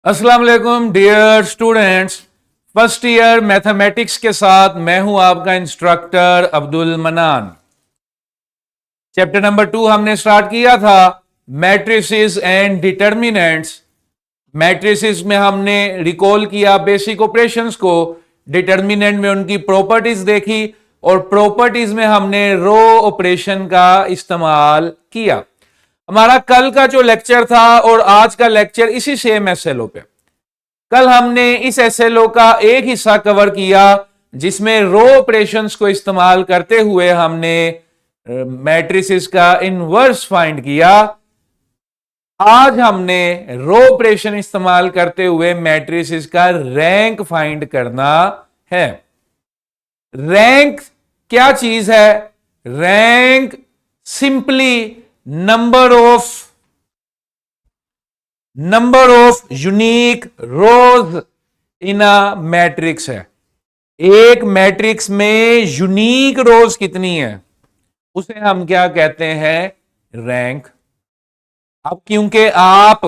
अस्सलाम वालेकुम dear students. First year mathematics के साथ मैं हूं आपका इंस्ट्रक्टर अब्दुल मनान। चैप्टर नंबर 2 हमने स्टार्ट किया था, मैट्रिसेस एंड डिटर्मिनेंट्स। मैट्रिसेस में हमने रिकॉल किया बेसिक ऑपरेशंस को, डिटर्मिनेंट में उनकी प्रॉपर्टीज देखी और प्रॉपर्टीज में हमने रो ऑपरेशन का इस्तेमाल किया। हमारा कल का जो लेक्चर था और आज का लेक्चर इसी सेम एसएलओ पे। कल हमने इस एसएलओ का एक हिस्सा कवर किया जिसमें रो ऑपरेशंस को इस्तेमाल करते हुए हमने मैट्रिसेस का इनवर्स फाइंड किया। आज हमने रो ऑपरेशन इस्तेमाल करते हुए मैट्रिसेस का रैंक फाइंड करना है। रैंक क्या चीज है? Rank simply number of unique rows in a matrix है। एक मैट्रिक्स में यूनिक रोज कितनी है उसे हम क्या कहते हैं? रैंक। अब क्योंकि आप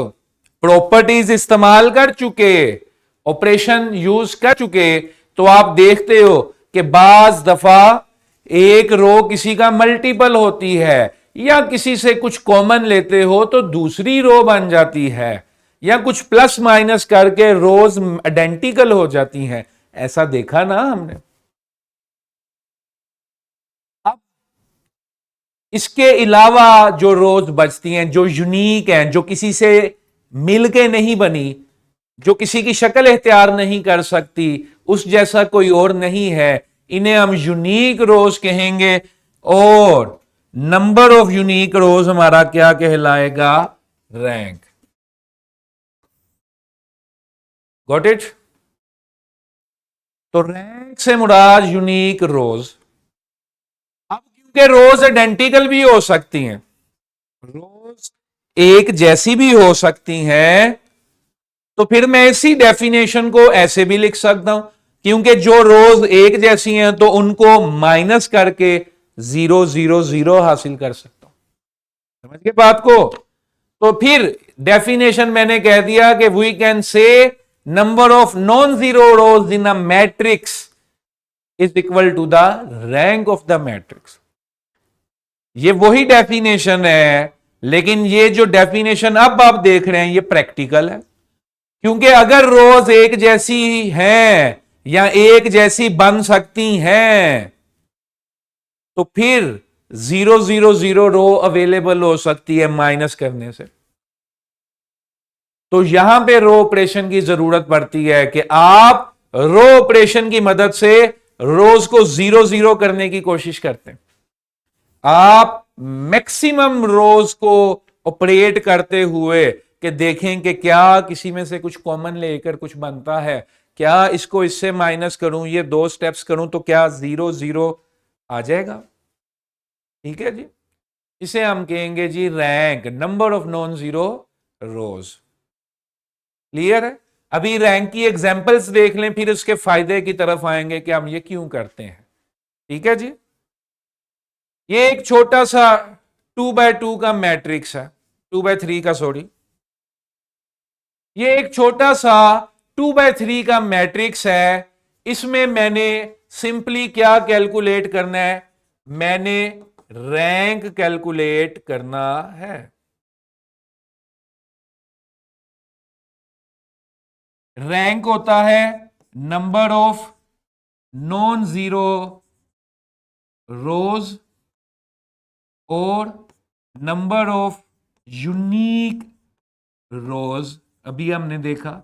प्रॉपर्टीज इस्तेमाल कर चुके, ऑपरेशन यूज कर चुके, तो आप देखते हो कि बाज दफा एक रो किसी का मल्टीपल होती है या किसी से कुछ कॉमन लेते हो तो दूसरी रो बन जाती है या कुछ प्लस माइनस करके रोज आइडेंटिकल हो जाती हैं। ऐसा देखा ना हमने। अब इसके अलावा जो रोज बचती हैं, जो यूनिक हैं, जो किसी से मिलके नहीं बनी, जो किसी की शक्ल इख्तियार नहीं कर सकती, उस जैसा कोई और नहीं है, इन्हें हम यूनिक रोज कहेंगे। और नंबर ऑफ यूनिक रोज हमारा क्या कहलाएगा? रैंक। Got it? तो रैंक से मुराद यूनिक रोज। अब क्योंकि रोज आइडेंटिकल भी हो सकती हैं, रोज एक जैसी भी हो सकती हैं, तो फिर मैं इसी डेफिनेशन को ऐसे भी लिख सकता हूं, क्योंकि जो रोज एक जैसी हैं तो उनको माइनस करके 0 0 0 हासिल कर सकता हूं। समझ गए बात को? तो फिर डेफिनेशन मैंने कह दिया कि we can say number of non zero rows in a matrix is equal to the rank of the matrix. ये वही डेफिनेशन है, लेकिन ये जो डेफिनेशन अब आप देख रहे हैं ये प्रैक्टिकल है। क्योंकि अगर रोज एक जैसी हैं या एक जैसी बन सकती हैं तो फिर 0 0 0 रो अवेलेबल हो सकती है माइनस करने से। तो यहां पे रो ऑपरेशन की जरूरत पड़ती है कि आप रो ऑपरेशन की मदद से रोज को 0 0 करने की कोशिश करते हैं। आप मैक्सिमम रोज को ऑपरेट करते हुए कि देखें कि क्या किसी में से कुछ कॉमन लेकर कुछ बनता है, क्या इसको इससे माइनस करूं, ये 2 स्टेप्स करूं तो क्या 0 0 आ जाएगा। ठीक है जी। इसे हम कहेंगे जी rank, number of non zero rows. Clear है? अभी रैंक की एग्जांपल्स देख लें, फिर उसके फायदे की तरफ आएंगे कि हम ये क्यों करते हैं। ठीक है जी। ये एक छोटा सा 2 by 2 का मैट्रिक्स है, 2 by 3 का, सॉरी। ये एक छोटा सा 2 by 3 का मैट्रिक्स है। इसमें मैंने सिंपली क्या कैलकुलेट करना है? मैंने रैंक कैलकुलेट करना है। रैंक होता है नंबर ऑफ नॉन जीरो रोज और नंबर ऑफ यूनिक रोज। अभी हमने देखा,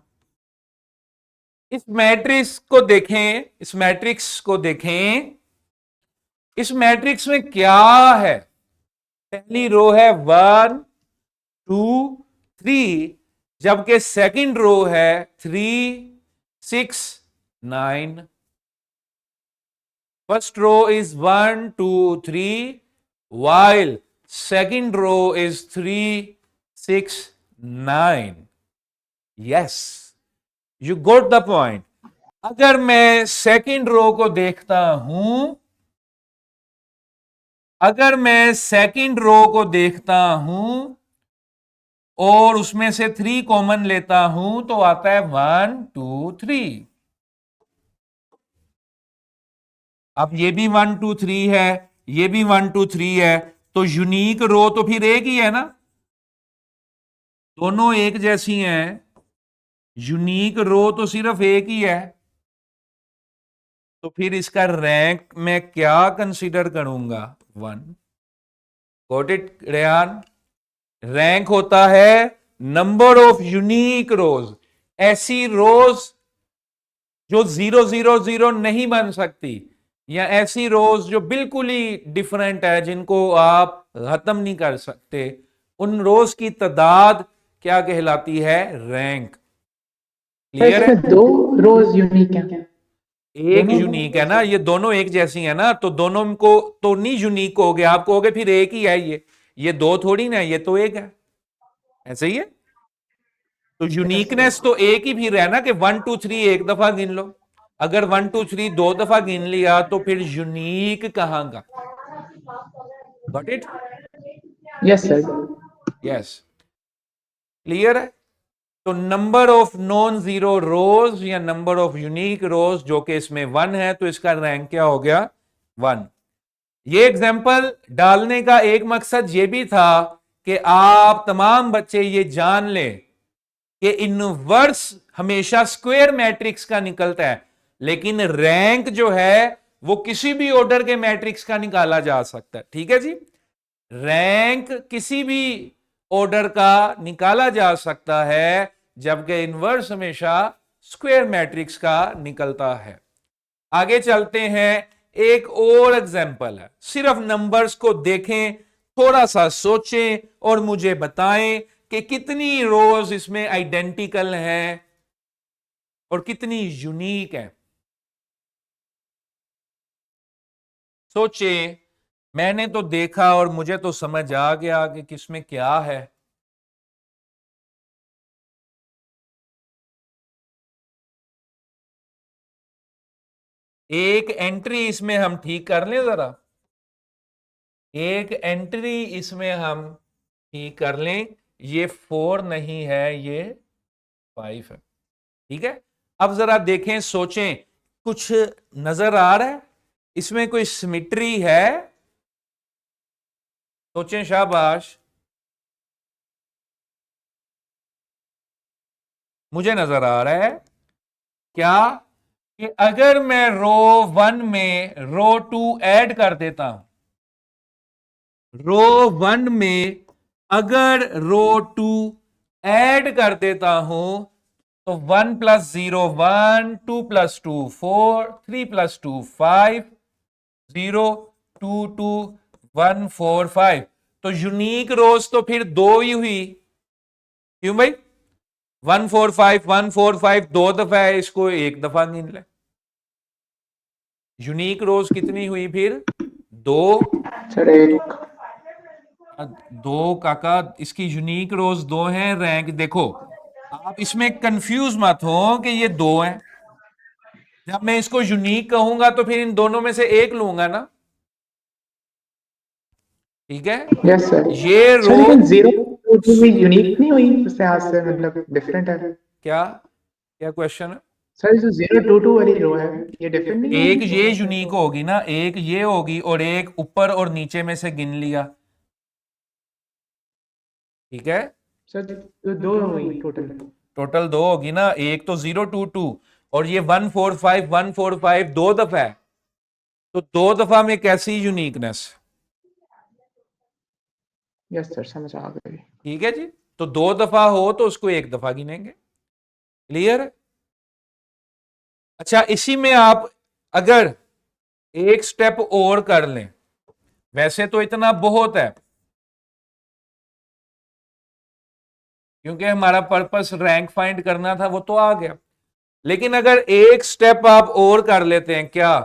इस मैट्रिक्स को देखें, इस मैट्रिक्स को देखें, इस मैट्रिक्स में क्या है? पहली रो है 1 2 3, जबकि सेकंड रो है 3 6 9। First row is 1 2 3 while second row is 3 6 9। yes, you got the point। अगर मैं सेकंड रो को देखता हूं, अगर मैं सेकंड रो को देखता हूं और उसमें से 3 कॉमन लेता हूं तो आता है 1 2 3। अब ये भी 1 2 3 है, ये भी 1 2 3 है, तो यूनिक रो तो फिर एक ही है ना, दोनों एक जैसी हैं। यूनिक रो तो सिर्फ एक ही है, तो फिर इसका रैंक मैं क्या कंसीडर करूंगा? 1। Got it Rehan? रैंक होता है नंबर ऑफ यूनिक रोज, ऐसी रोज जो 0 0 0 नहीं बन सकती, या ऐसी रोज जो बिल्कुल ही डिफरेंट है, जिनको आप खत्म नहीं कर सकते, उन रोज की तादाद क्या कहलाती है? रैंक। सर क्लियर है? इसमें दो रोज यूनिक हैं एक दोनों। यूनिक है ना, ये दोनों एक जैसी है ना, तो दोनों को तो नहीं यूनिक हो गया, आप कहोगे फिर एक ही है ये दो थोड़ी ना, ये तो एक है, ऐसे ही है। तो यस यूनिकनेस सर। तो एक ही फिर है ना, कि 1 2 3 एक दफा गिन लो। अगर 1 2 3 दो दफा गिन लिया तो फिर यूनिक कहां का? Got it? Yes sir. Yes. Clear है? तो नंबर ऑफ नॉन जीरो रोज या नंबर ऑफ यूनिक रोज जो कि इसमें 1 है, तो इसका रैंक क्या हो गया? 1। ये एग्जाम्पल डालने का एक मकसद ये भी था कि आप तमाम बच्चे ये जान लें कि इनवर्स हमेशा स्क्वायर मैट्रिक्स का निकलता है, लेकिन रैंक जो है वो किसी भी ऑर्डर के मैट्रिक्स का निकाला जा सकता है। ठीक है जी? रैंक किसी भी ऑर्डर का निकाला जा सकता है, जबकि इनवर्स हमेशा स्क्वायर मैट्रिक्स का निकलता है। आगे चलते हैं। एक और एग्जांपल है, सिर्फ नंबर्स को देखें, थोड़ा सा सोचें और मुझे बताएं कि कितनी रोज इसमें आइडेंटिकल हैं और कितनी यूनिक है। सोचें। मैंने तो देखा और मुझे तो समझ आ गया कि किसमें क्या है। एक एंट्री इसमें हम ठीक कर लें जरा, एक एंट्री इसमें हम ठीक कर लें। ये 4 नहीं है, ये 5 है। ठीक है? अब जरा देखें, सोचें, कुछ नजर आ रहा है इसमें? कोई सिमिट्री है? सोचें, शाबाश। मुझे नजर आ रहा है क्या कि अगर मैं रो 1 में रो 2 ऐड कर देता हूं, रो 1 में अगर रो 2 ऐड कर देता हूं, तो 1 + 0 1, 2 + 2 4, 3 + 2 5, 0 2 2 1 4 5। तो यूनिक रोज तो फिर दो ही हुई। क्यों भाई? 1 4 5 1 4 5 दो दफा है, इसको एक दफा गिन ले। यूनिक रोज कितनी हुई फिर? दो। सर तो एक। दो काका, इसकी यूनिक रोज दो हैं, रैंक देखो। आप इसमें कंफ्यूज मत हो कि ये दो हैं। जब मैं इसको यूनिक कहूंगा तो फिर इन दोनों में से एक लूंगा ना। ठीक है? Yes sir. ये सर रो लेकिन जीरो टू भी यूनिक नहीं हुई उस लिहाज से, मतलब डिफरेंट है। क्या क्या क्वेश्चन है? सर जो 0 2 2 वाली रो है, ये डिफरेंट नहीं एक होगी ये दोनों से यूनिक तो। होगी ना, एक ये होगी और एक ऊपर और नीचे में से गिन लिया। ठीक है? सर तो दो हुई टोटल। टोटल दो होगी ना, एक तो 0 2 2 और ये 1 4 5 दो दफा है, तो दो दफा में कैसी यूनिकनेस? यस सर, समझ आ गई। ठीक है जी? तो दो दफा हो तो उसको एक दफा गिनेंगे। क्लियर है? अच्छा, इसी में आप अगर एक स्टेप और कर लें, वैसे तो इतना बहुत है क्योंकि हमारा पर्पस रैंक फाइंड करना था, वो तो आ गया। लेकिन अगर एक स्टेप आप और कर लेते हैं, क्या?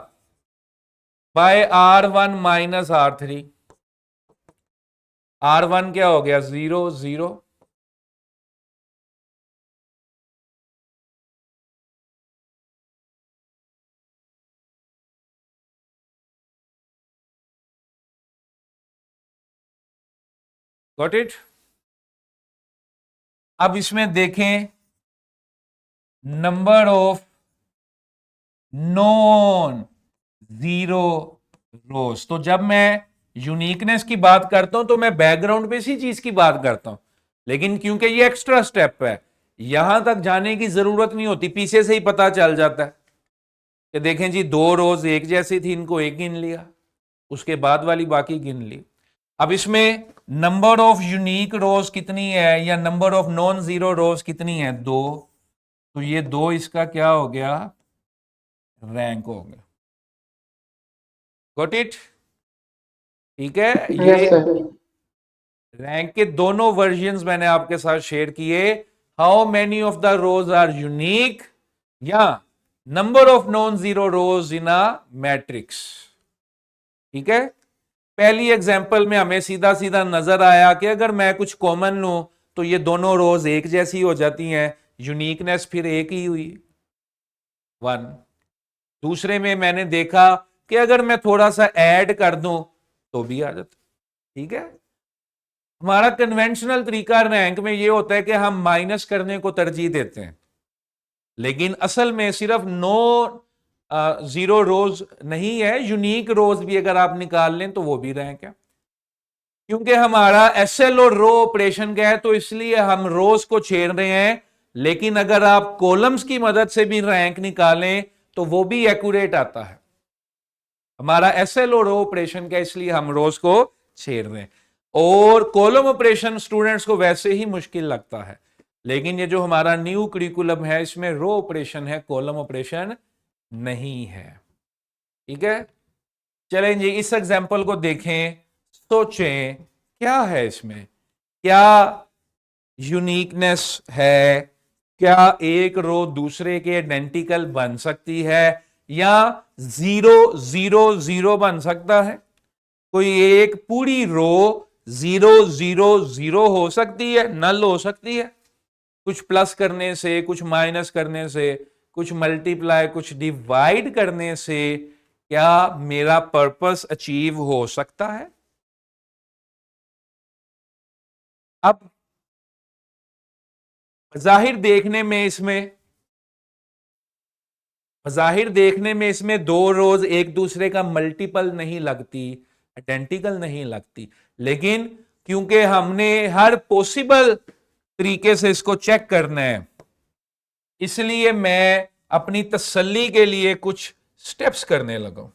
Bye R1 - R3। R1 क्या हो गया? 0 0। Got it? अब इसमें देखें नंबर ऑफ नॉन जीरो रोज। तो जब मैं यूनिकनेस की बात करता हूं तो मैं बैकग्राउंड पे इसी चीज की बात करता हूं, लेकिन क्योंकि ये एक्स्ट्रा स्टेप है, यहां तक जाने की जरूरत नहीं होती, पीछे से ही पता चल जाता है कि देखें जी 2 रोज एक जैसी थी, इनको एक गिन लिया, उसके बाद वाली बाकी गिन ली। अब इसमें नंबर ऑफ यूनिक रोज कितनी है या नंबर ऑफ नॉन जीरो रोज कितनी है? 2। तो ये 2 इसका क्या हो गया? रैंक हो गया। Got it? ठीक है, ये यस सर। रैंक के दोनों वर्जन्स मैंने आपके साथ शेयर किए। How many of the rows are unique या number of non zero rows in a matrix. ठीक है, पहली एग्जांपल में हमें सीधा सीधा नजर आया कि अगर मैं कुछ कॉमन लूं तो ये दोनों रोज एक जैसी हो जाती हैं, यूनिकनेस फिर एक ही हुई, 1। दूसरे में मैंने देखा कि अगर मैं थोड़ा सा ऐड कर दूं तो भी आ जाता। ठीक है, हमारा कन्वेंशनल तरीका रैंक में ये होता है कि हम माइनस करने को तरजीह देते हैं, लेकिन असल में सिर्फ नो जीरो रोज नहीं है, यूनिक रोज भी अगर आप निकाल लें तो वो भी रैंक है। क्योंकि हमारा एसएल और रो ऑपरेशन का है तो इसलिए हम रोज को छेड़ रहे हैं, लेकिन अगर आप कॉलम्स की मदद से भी रैंक निकालें तो वो भी एक्यूरेट आता है। हमारा एसएल और रो ऑपरेशन का इसलिए हम रोज को छेड़ रहे हैं, और कॉलम ऑपरेशन स्टूडेंट्स को वैसे ही मुश्किल लगता है, लेकिन ये जो हमारा न्यू करिकुलम है इसमें रो ऑपरेशन है, कॉलम ऑपरेशन नहीं है। ठीक है, चलें जी इस एग्जांपल को देखें, सोचें क्या है इसमें, क्या यूनिकनेस है, क्या एक रो दूसरे के आइडेंटिकल बन सकती है, या 0 0 0 बन सकता है? कोई एक पूरी रो 0 0 0 हो सकती है, नल हो सकती है, कुछ प्लस करने से, कुछ माइनस करने से, कुछ मल्टीप्लाई, कुछ डिवाइड करने से क्या मेरा पर्पस अचीव हो सकता है? अब जाहिर देखने में इसमें 2 रोज एक दूसरे का मल्टीपल नहीं लगती, आइडेंटिकल नहीं लगती, लेकिन क्योंकि हमने हर पॉसिबल तरीके से इसको चेक करना है, इसलिए मैं अपनी तसल्ली के लिए कुछ स्टेप्स करने लगा।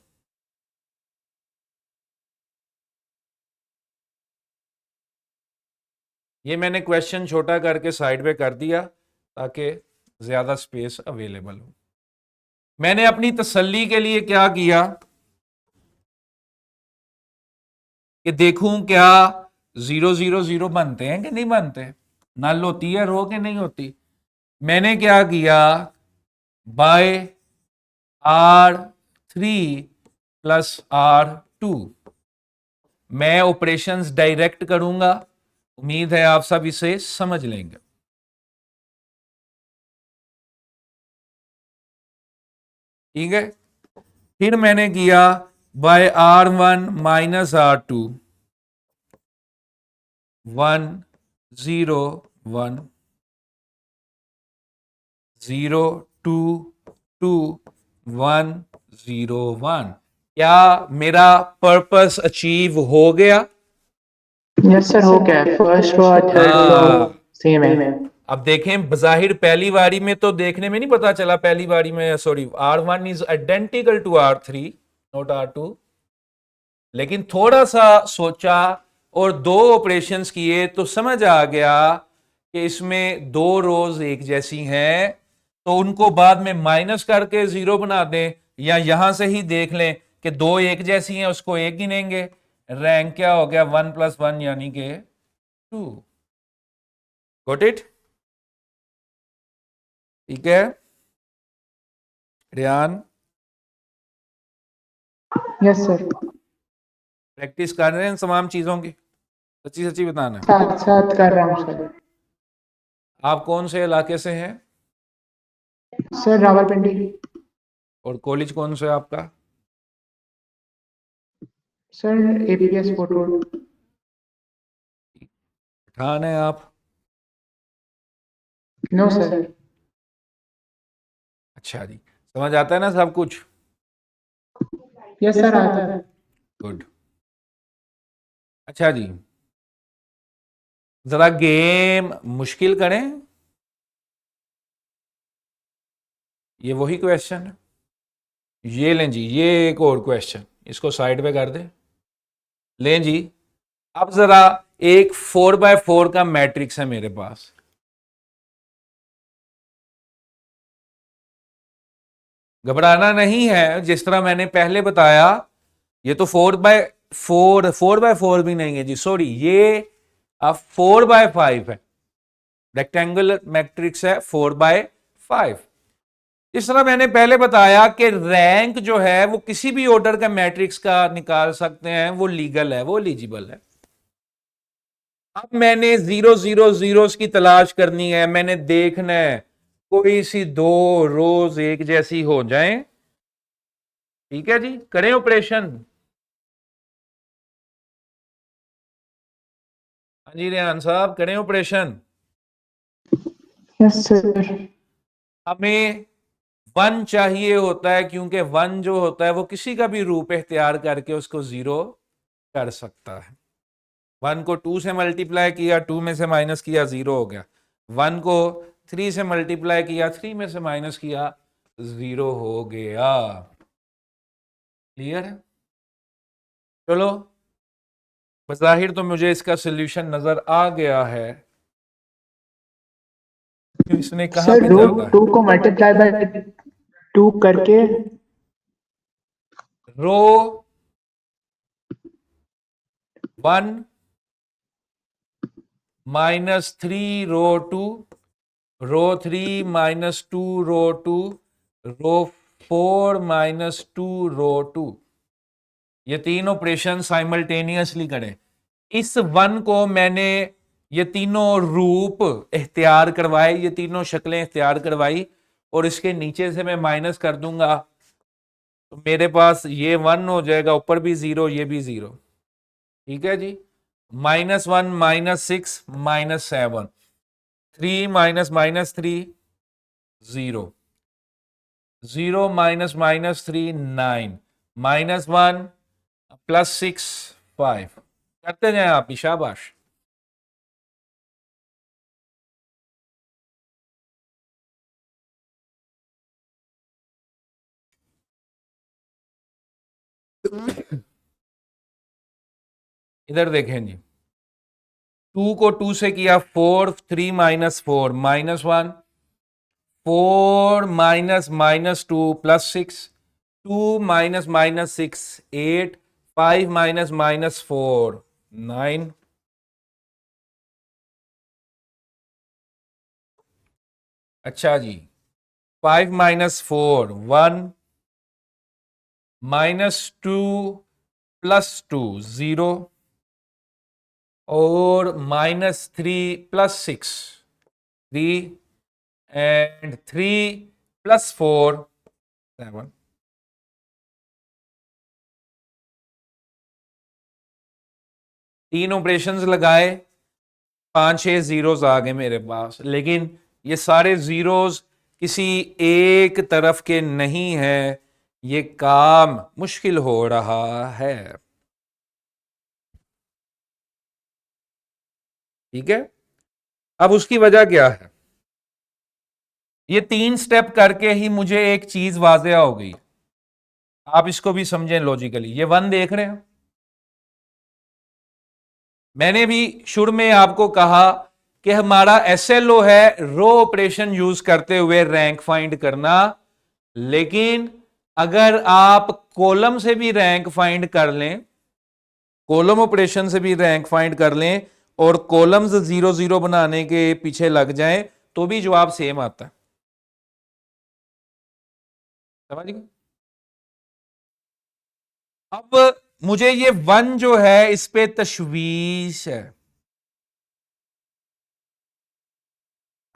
ये मैंने क्वेश्चन छोटा करके साइड पे कर दिया ताकि ज्यादा स्पेस अवेलेबल हो। मैंने अपनी तसल्ली के लिए क्या किया कि देखूं क्या 0 0 0 बनते हैं कि नहीं बनते, नल होती है रो कि नहीं होती। मैंने क्या किया, बाय R3 + R2 मैं ऑपरेशंस डायरेक्ट करूंगा। उम्मीद है आप सब इसे समझ लेंगे। ठीक है, फिर मैंने किया बाय R1 - R2 1 0 1 0 2 2 1 0 1। क्या मेरा पर्पस अचीव हो गया? यस सर, हो गया। फर्स्ट रो और थर्ड रो हाँ, सेम है। अब देखें बजाहिर पहली बारी में तो देखने में नहीं पता चला, पहली बारी में sorry R1 is identical to R3 not R2, लेकिन थोड़ा सा सोचा और 2 ऑपरेशंस किए तो समझ आ गया कि इसमें 2 रोज एक जैसी हैं, तो उनको बाद में माइनस करके 0 बना दें, या यहां से ही देख लें कि 2 एक जैसी हैं उसको एक गिनेंगे, रैंक क्या हो गया 1 + 1 यानी कि 2। Got it? ठीक है रियान, यस सर। प्रैक्टिस कर रहे हैं इन तमाम चीजों की? सच्ची सच्ची बताना। साथ साथ कर रहा हूँ सर। आप कौन से इलाके से हैं सर रावलपिंडी। और कॉलेज कौन सा है आपका? Sir APS fort road. Pathan है आप? No, sir. अच्छा जी, समझ आता है ना सब कुछ? Yes, sir. आता है. गुड। अच्छा जी, जरा गेम मुश्किल करें। ये वही क्वेश्चन है। ये लें जी, ये एक और क्वेश्चन, इसको साइड पे कर दें। लें जी, अब जरा एक 4x4 का मैट्रिक्स है मेरे पास। घबराना नहीं है, जिस तरह मैंने पहले बताया, ये तो 4x4 भी नहीं है जी, सॉरी, ये अब 4x5 है। रेक्टेंगुलर मैट्रिक्स है 4x5। इस तरह मैंने पहले बताया कि रैंक जो है वो किसी भी ऑर्डर का मैट्रिक्स का निकाल सकते हैं, वो लीगल है, वो एलिजिबल है। अब मैंने 0 0 0 की तलाश करनी है, मैंने देखना है कोई सी दो रोज एक जैसी हो जाएं। ठीक है जी, करें ऑपरेशन। हाँ जी रेहान साहब, करें ऑपरेशन। Yes, sir. हमें वन चाहिए होता है, क्योंकि वन जो होता है वो किसी का भी रूप इख्तियार करके उसको जीरो कर सकता है। वन को टू से मल्टीप्लाई किया, टू में से माइनस किया, जीरो हो गया। वन को थ्री से मल्टीप्लाई किया, थ्री में से माइनस किया, जीरो हो गया। क्लियर है? चलो, बज़ाहिर तो मुझे इसका सोल्यूशन नजर आ गया है। इसने कहां Sir, पे root जाना है? 2 को multiply by 2 करके row one -3 row two, row 3 -2 row two, row 4 -2 row two. ये तीन ऑपरेशन साइमल्टेनियसली करें। इस वन को मैंने ये तीनों रूप इख्तियार करवाए, ये तीनों शक्लें इख्तियार करवाई, और इसके नीचे से मैं माइनस कर दूंगा, तो मेरे पास ये वन हो जाएगा, ऊपर भी जीरो, ये भी जीरो। ठीक है जी, -1 -6 -7, 3 -3 0, 0 -3 9, -1 +6 5। करते जाएं आप, शाबाश। इधर देखें जी, टू को टू से किया 4, 3 -4 -1, 4 -2 +6, 2 -6 8, 5 -4 9। अच्छा जी, 5 -4 1, -2 +2 0, और -3 +6 3, एंड 3 +4 7। तीन ऑपरेशंस लगाए, 5-6 जीरोस आ गए मेरे पास, लेकिन ये सारे जीरोस किसी एक तरफ के नहीं है, ये काम मुश्किल हो रहा है। ठीक है, अब उसकी वजह क्या है? ये तीन स्टेप करके ही मुझे एक चीज वाज़ेह हो गई। आप इसको भी समझें लॉजिकली। ये वन देख रहे हैं, मैंने भी शुरू में आपको कहा कि हमारा एसएलओ है रो ऑपरेशन यूज करते हुए रैंक फाइंड करना, लेकिन अगर आप कॉलम से भी रैंक फाइंड कर लें, कॉलम ऑपरेशन से भी रैंक फाइंड कर लें, और कॉलम्स 0 0 बनाने के पीछे लग जाएं, तो भी जवाब सेम आता है। समझ गए? अब मुझे ये वन जो है इस पे तशवीश है।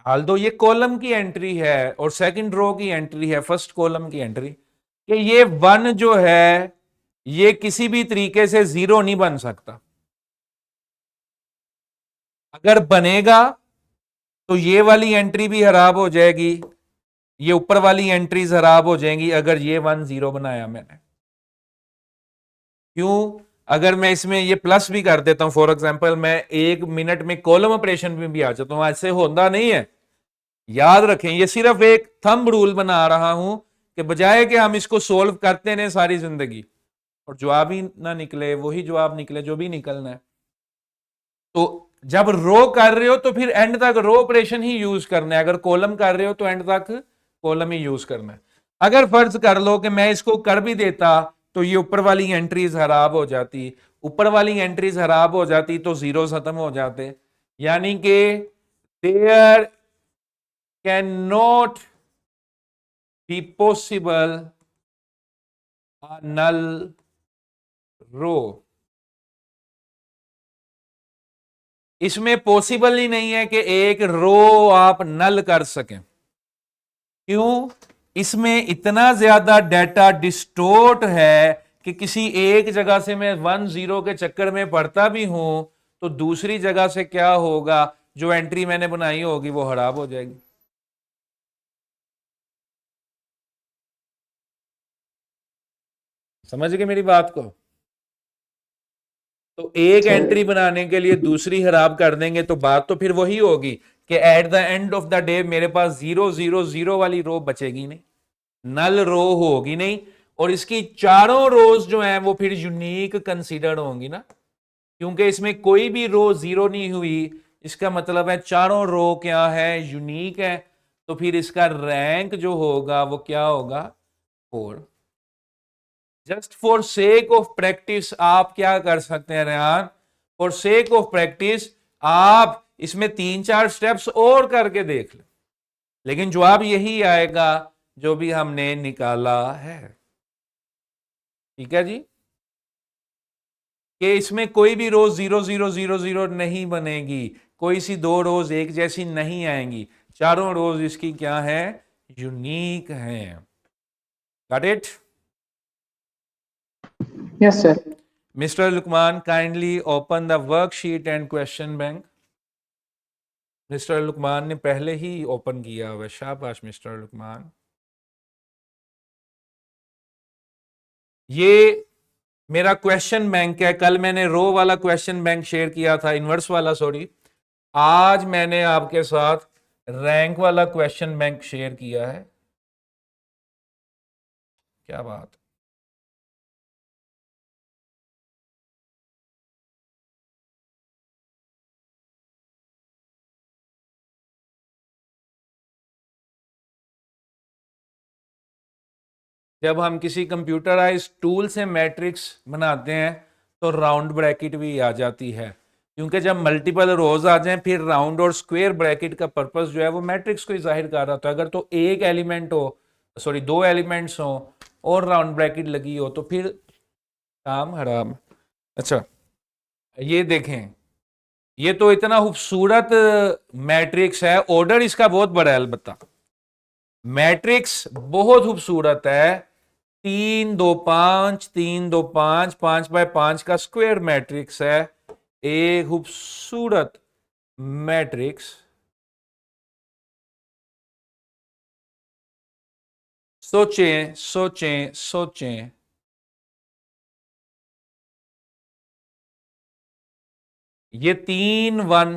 हाल दो ये कॉलम की एंट्री है और सेकंड रो की एंट्री है, फर्स्ट कॉलम की एंट्री, कि ये वन जो है ये किसी भी तरीके से जीरो नहीं बन सकता। अगर बनेगा तो ये वाली एंट्री भी खराब हो जाएगी, ये ऊपर वाली एंट्री खराब हो जाएंगी अगर ये 1 0 बनाया मैंने। क्यों? अगर मैं इसमें ये प्लस भी कर देता हूं, फॉर एग्जांपल मैं 1 मिनट में कॉलम ऑपरेशन में भी आ जाता हूं, ऐसे होता नहीं है। याद रखें, ये सिर्फ एक थंब रूल बना रहा हूं कि बजाय कि हम इसको सोल्व करते रहे सारी जिंदगी और जवाब ही ना निकले, वही जवाब निकले जो भी निकलना है। तो जब रो कर रहे हो तो फिर एंड तक रो ऑपरेशन ही यूज करना है, अगर कॉलम कर रहे हो तो एंड तक कॉलम ही यूज करना है। अगर फर्ज कर लो कि मैं इसको कर भी देता तो ये ऊपर वाली एंट्रीज खराब हो जाती, ऊपर वाली एंट्रीज खराब हो जाती तो जीरो खत्म हो जाते, यानी कि there can not be possible null row. इसमें पॉसिबल ही नहीं है कि एक रो आप नल कर सकें। क्यों? इसमें इतना ज्यादा डाटा डिस्टोर्ट है कि किसी एक जगह से मैं 1 0 के चक्कर में पढ़ता भी हूं तो दूसरी जगह से क्या होगा, जो एंट्री मैंने बनाई होगी वो खराब हो जाएगी। समझ गए मेरी बात को? तो एक एंट्री बनाने के लिए दूसरी खराब कर देंगे तो बात तो फिर वही होगी कि at the end of the day मेरे पास 0 0 0 वाली रो बचेगी नहीं, नल रो होगी नहीं, और इसकी चारों रोज जो हैं वो फिर यूनिक कंसीडर्ड होंगी ना, क्योंकि इसमें कोई भी रो जीरो नहीं हुई, इसका मतलब है चारों रो क्या है, यूनिक है। तो फिर इसका रैंक जो होगा वो क्या होगा, 4। Just for sake of practice आप क्या कर सकते हैं Rehan, for sake of practice आप इसमें 3 4 स्टेप्स और करके देख लें, लेकिन जवाब यही आएगा जो भी हमने निकाला है। ठीक है जी, कि इसमें कोई भी रोज 0 0 0 0 नहीं बनेगी, कोई सी दो रोज एक जैसी नहीं आएंगी, चारों रोज इसकी क्या है, यूनिक है। Got it? Yes, sir. Mr. Lukman, kindly open the worksheet and question bank. Mister Lukman ने पहले ही ओपन किया हुआ, शाबाश मिस्टर लुकमान। ये मेरा क्वेश्चन बैंक है, कल मैंने रो वाला क्वेश्चन बैंक शेयर किया था, इनवर्स वाला सॉरी, आज मैंने आपके साथ रैंक वाला क्वेश्चन बैंक शेयर किया है। क्या बात, जब हम किसी कंप्यूटराइज टूल से मैट्रिक्स बनाते हैं तो राउंड ब्रैकेट भी आ जाती है, क्योंकि जब मल्टीपल रोज आ जाएं फिर राउंड और स्क्वायर ब्रैकेट का पर्पस जो है वो मैट्रिक्स को ही जाहिर कर रहा था। अगर तो एक एलिमेंट हो, सॉरी 2 एलिमेंट्स हो और राउंड ब्रैकेट लगी हो तो फिर काम हराम। अच्छा, ये देखें, ये तो इतना खूबसूरत मैट्रिक्स है, ऑर्डर इसका बहुत बड़ा है, अलबत्ता मैट्रिक्स बहुत खूबसूरत है, 3 2 5 3 2 5 5x5 का स्क्वायर मैट्रिक्स है, एक खूबसूरत मैट्रिक्स। सोचें सोचें सोचें, ये 3 1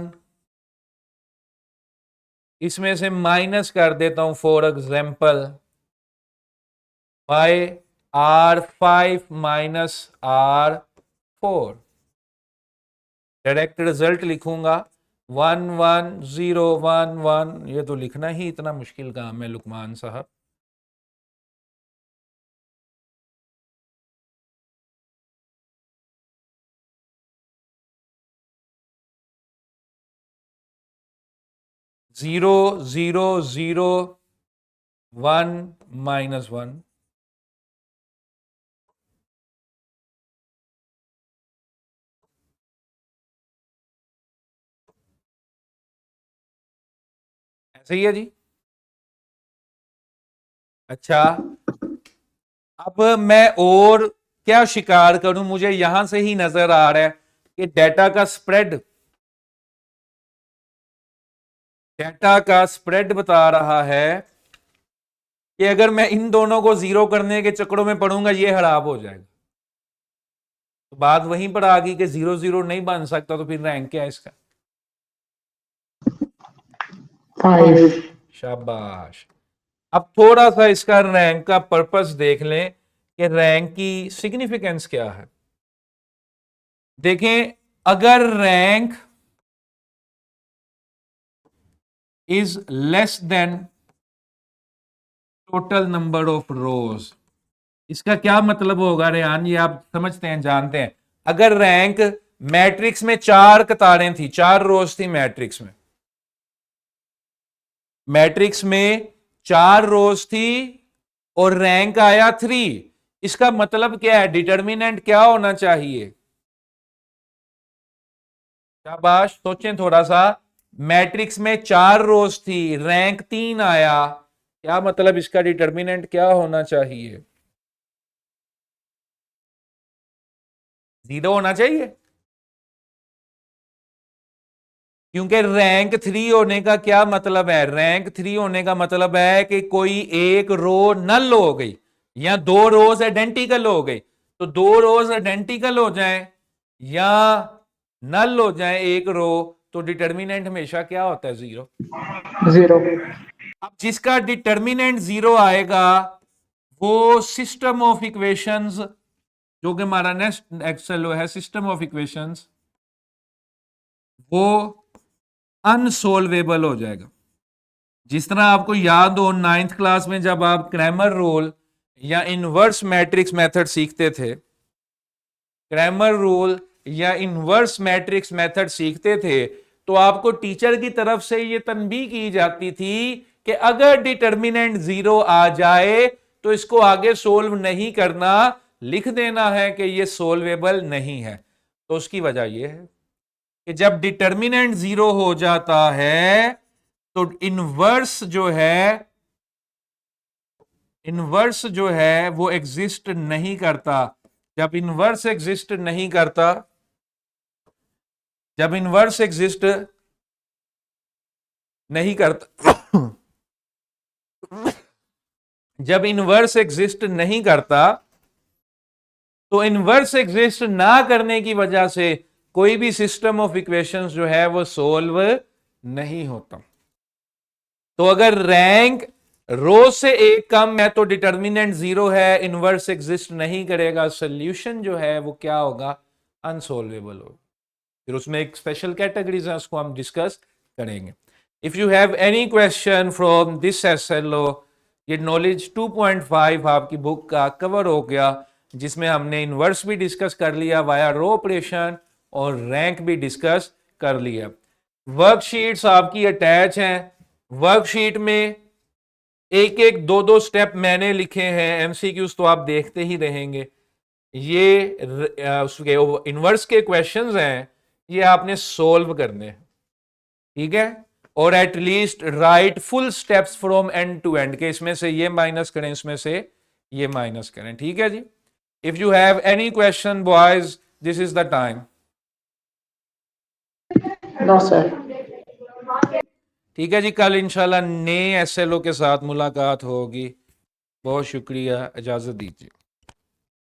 इसमें से माइनस कर देता हूं for example bye R5 minus R4, direct result लिखूंगा 1 1 0 1 1। ये तो लिखना ही इतना मुश्किल काम है लुकमान साहब। जीरो जीरो जीरो 1 माइनस 1, ऐसे ही है जी। अच्छा, अब मैं और क्या शिकार करूं, मुझे यहां से ही नजर आ रहा है कि डेटा का स्प्रेड डेटा का स्प्रेड बता रहा है कि अगर मैं इन दोनों को जीरो करने के चक्करों में पढ़ूंगा ये खराब हो जाएगा। तो बात वहीं पर आ गई कि 0 0 नहीं बन सकता, तो फिर रैंक क्या है इसका? 5. शाबाश। अब थोड़ा सा इसका रैंक का पर्पस देख लें कि रैंक की सिग्निफिकेंस क्या है। देखें, अगर rank is less than total number of रोज, इसका क्या मतलब होगा रेहान? ये आप समझते हैं, जानते हैं। अगर रैंक मैट्रिक्स में 4 कतारें थी, 4 रोज थी मैट्रिक्स में, मैट्रिक्स में 4 रोज थी और रैंक आया 3, इसका मतलब क्या है? डिटर्मिनेंट क्या होना चाहिए? शाबाश, सोचें थोड़ा सा। मैट्रिक्स में 4 रोज थी, रैंक 3 आया, क्या मतलब इसका डिटर्मिनेंट क्या होना चाहिए? 0 होना चाहिए, क्योंकि रैंक 3 होने का क्या मतलब है? रैंक 3 होने का मतलब है कि कोई एक रो नल हो गई या 2 रोज आइडेंटिकल हो गई। तो 2 रोज आइडेंटिकल हो जाएं या नल हो जाए एक रो, तो डिटर्मिनेंट हमेशा क्या होता है? 0। 0. अब जिसका डिटर्मिनेंट 0 आएगा वो सिस्टम ऑफ इक्वेशंस, जो कि हमारा नेक्स्ट एक्सेल है, सिस्टम ऑफ इक्वेशंस, वो अनसोल्वेबल हो जाएगा। जिस तरह आपको याद हो 9th क्लास में जब आप क्रैमर रूल या इनवर्स मैट्रिक्स मेथड सीखते थे, क्रैमर रूल या इनवर्स मैट्रिक्स मेथड सीखते थे, तो आपको टीचर की तरफ से यह तनबीह की जाती थी कि अगर डिटर्मिनेंट 0 आ जाए तो इसको आगे सोल्व नहीं करना, लिख देना है कि यह सोल्वेबल नहीं है। तो उसकी वजह यह है कि जब डिटर्मिनेंट 0 हो जाता है तो इनवर्स जो है वो एग्जिस्ट नहीं करता। जब इनवर्स एग्जिस्ट नहीं करता, जब इनवर्स एग्जिस्ट नहीं करता जब इनवर्स एग्जिस्ट नहीं करता, तो इनवर्स एग्जिस्ट ना करने की वजह से कोई भी सिस्टम ऑफ इक्वेशंस जो है वो सोल्व नहीं होता। तो अगर रैंक रो से एक कम है तो डिटर्मिनेंट 0 है, इनवर्स एग्जिस्ट नहीं करेगा, सोल्यूशन जो है वो क्या होगा? अनसोल्वेबल होगा। फिर उसमें एक स्पेशल कैटेगरीज है, उसको हम डिस्कस करेंगे। If you have any question from this SLO, ये नॉलेज 2.5 आपकी बुक का कवर हो गया, जिसमें हमने इनवर्स भी डिस्कस कर लिया वाया रो ऑपरेशन और रैंक भी डिस्कस कर लिया। वर्कशीट्स आपकी अटैच हैं। वर्कशीट में एक एक दो दो स्टेप मैंने लिखे हैं, एमसीक्यूज तो आप देखते ही रहेंगे। ये उसके इनवर्स के क्वेश्चंस हैं, ये आपने सोल्व करने हैं, ठीक है? और at least write full steps from end to end, के इसमें से ये माइनस करें, इसमें से ये माइनस करें, ठीक है जी? If you have any question boys, this is the time. No, sir. ठीक है जी, कल इंशाल्लाह नए एसएलओ के साथ मुलाकात होगी। बहुत शुक्रिया, इजाजत दीजिए।